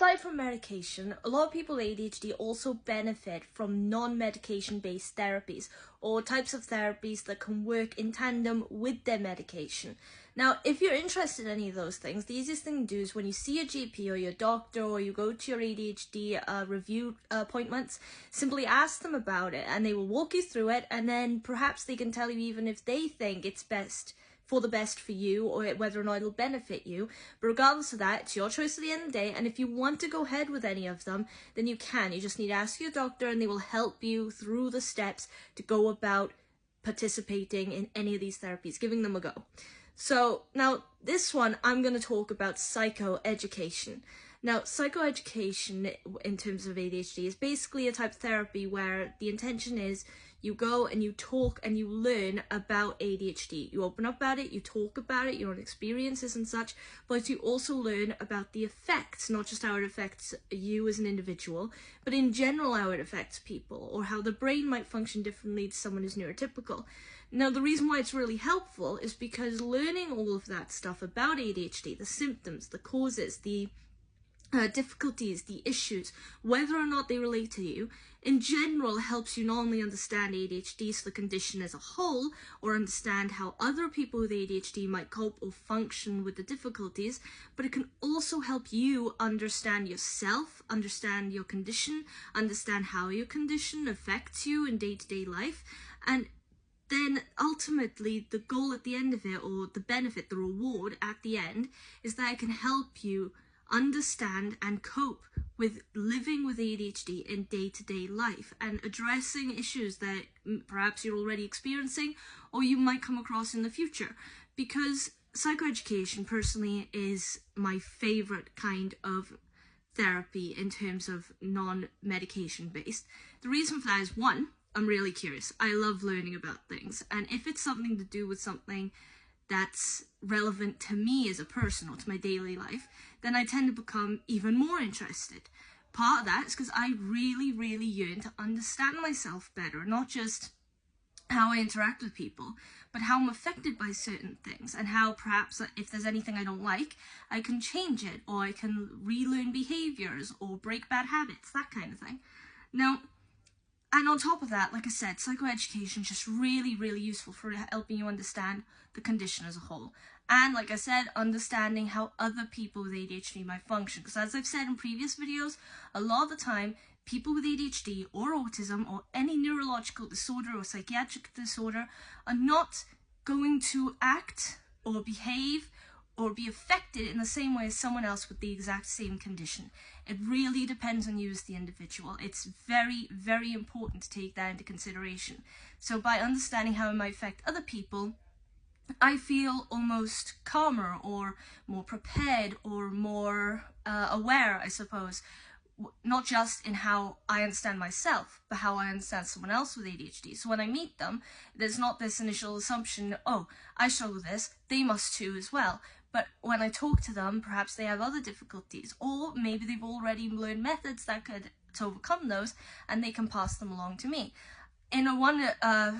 Aside from medication, a lot of people with ADHD also benefit from non-medication based therapies or types of therapies that can work in tandem with their medication. Now, if you're interested in any of those things, the easiest thing to do is when you see a GP or your doctor or you go to your ADHD review appointments, simply ask them about it and they will walk you through it, and then perhaps they can tell you even if they think it's best for the best for you or whether or not it'll benefit you. But regardless of that, it's your choice at the end of the day, and if you want to go ahead with any of them, then you can. You just need to ask your doctor and they will help you through the steps to go about participating in any of these therapies, giving them a go. So now this one, I'm going to talk about psychoeducation. Now, psychoeducation in terms of ADHD is basically a type of therapy where the intention is you go and you talk and you learn about ADHD. You open up about it, you talk about it, your own experiences and such, but you also learn about the effects, not just how it affects you as an individual, but in general how it affects people, or how the brain might function differently to someone who's neurotypical. Now, the reason why it's really helpful is because learning all of that stuff about ADHD, the symptoms, the causes, the difficulties, the issues, whether or not they relate to you, in general helps you not only understand ADHD, so the condition as a whole, or understand how other people with ADHD might cope or function with the difficulties, but it can also help you understand yourself, understand your condition, understand how your condition affects you in day-to-day life, and then ultimately the goal at the end of it, or the benefit, the reward at the end, is that it can help you understand and cope with living with ADHD in day-to-day life and addressing issues that perhaps you're already experiencing or you might come across in the future. Because psychoeducation personally is my favorite kind of therapy in terms of non-medication based. The reason for that is, one, I'm really curious. I love learning about things, and if it's something to do with something that's relevant to me as a person or to my daily life, then I tend to become even more interested. Part of that is because I really, really yearn to understand myself better, not just how I interact with people, but how I'm affected by certain things, and how perhaps if there's anything I don't like, I can change it, or I can relearn behaviors or break bad habits, that kind of thing. Now, and on top of that, like I said, psychoeducation is just really, really useful for helping you understand the condition as a whole. And like I said, understanding how other people with ADHD might function. Because as I've said in previous videos, a lot of the time, people with ADHD or autism or any neurological disorder or psychiatric disorder are not going to act or behave or be affected in the same way as someone else with the exact same condition. It really depends on you as the individual. It's very, very important to take that into consideration. So by understanding how it might affect other people, I feel almost calmer or more prepared or more aware, I suppose, not just in how I understand myself, but how I understand someone else with ADHD. So when I meet them, there's not this initial assumption, oh, I struggle with this, they must too as well. But when I talk to them, perhaps they have other difficulties, or maybe they've already learned methods that could to overcome those, and they can pass them along to me. In one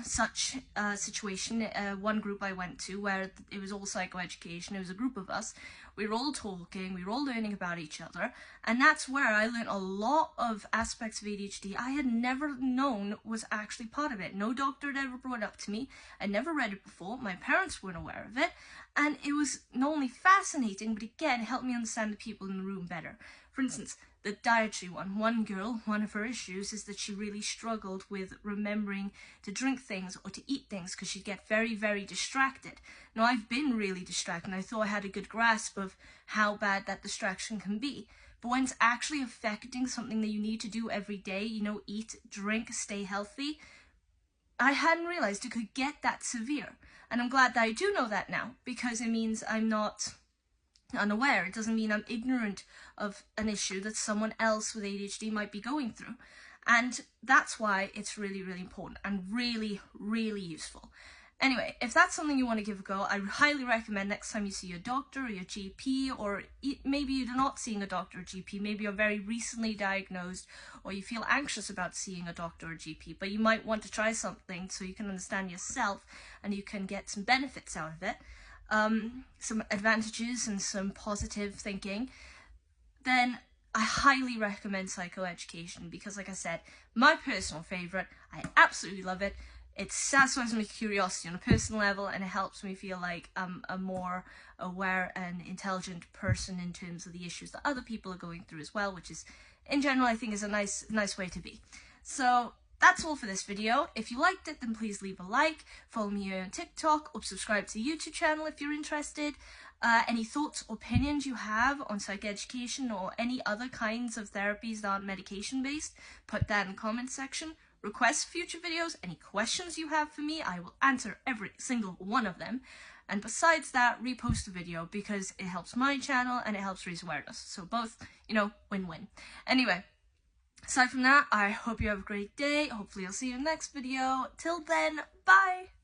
such situation, one group I went to where it was all psychoeducation, it was a group of us, we were all talking, we were all learning about each other, and that's where I learned a lot of aspects of ADHD I had never known was actually part of it. No doctor had ever brought it up to me, I'd never read it before, my parents weren't aware of it, and it was not only fascinating, but again, helped me understand the people in the room better. For instance, the dietary one girl, one of her issues is that she really struggled with remembering to drink things or to eat things because she'd get very, very distracted. Now, I've been really distracted, and I thought I had a good grasp of how bad that distraction can be. But when it's actually affecting something that you need to do every day, you know, eat, drink, stay healthy, I hadn't realized it could get that severe. And I'm glad that I do know that now, because it means I'm not unaware. It doesn't mean I'm ignorant of an issue that someone else with ADHD might be going through. And that's why it's really, really important and really, really useful. Anyway, if that's something you want to give a go, I highly recommend next time you see your doctor or your GP, or maybe you're not seeing a doctor or GP, maybe you're very recently diagnosed, or you feel anxious about seeing a doctor or GP, but you might want to try something so you can understand yourself and you can get some benefits out of it, some advantages and some positive thinking, then I highly recommend Psychoeducation because, like I said, my personal favourite, I absolutely love it. It satisfies my curiosity on a personal level, and it helps me feel like I'm a more aware and intelligent person in terms of the issues that other people are going through as well, which is, in general, I think is a nice way to be. So that's all for this video. If you liked it, then please leave a like, follow me on TikTok, or subscribe to the YouTube channel if you're interested. Any thoughts or opinions you have on psychoeducation or any other kinds of therapies that aren't medication based, put that in the comments section. Request future videos, any questions you have for me, I will answer every single one of them. And besides that, repost the video because it helps my channel and it helps raise awareness. So both, you know, win-win. Anyway, aside from that, I hope you have a great day. Hopefully I'll see you in the next video. Till then, bye!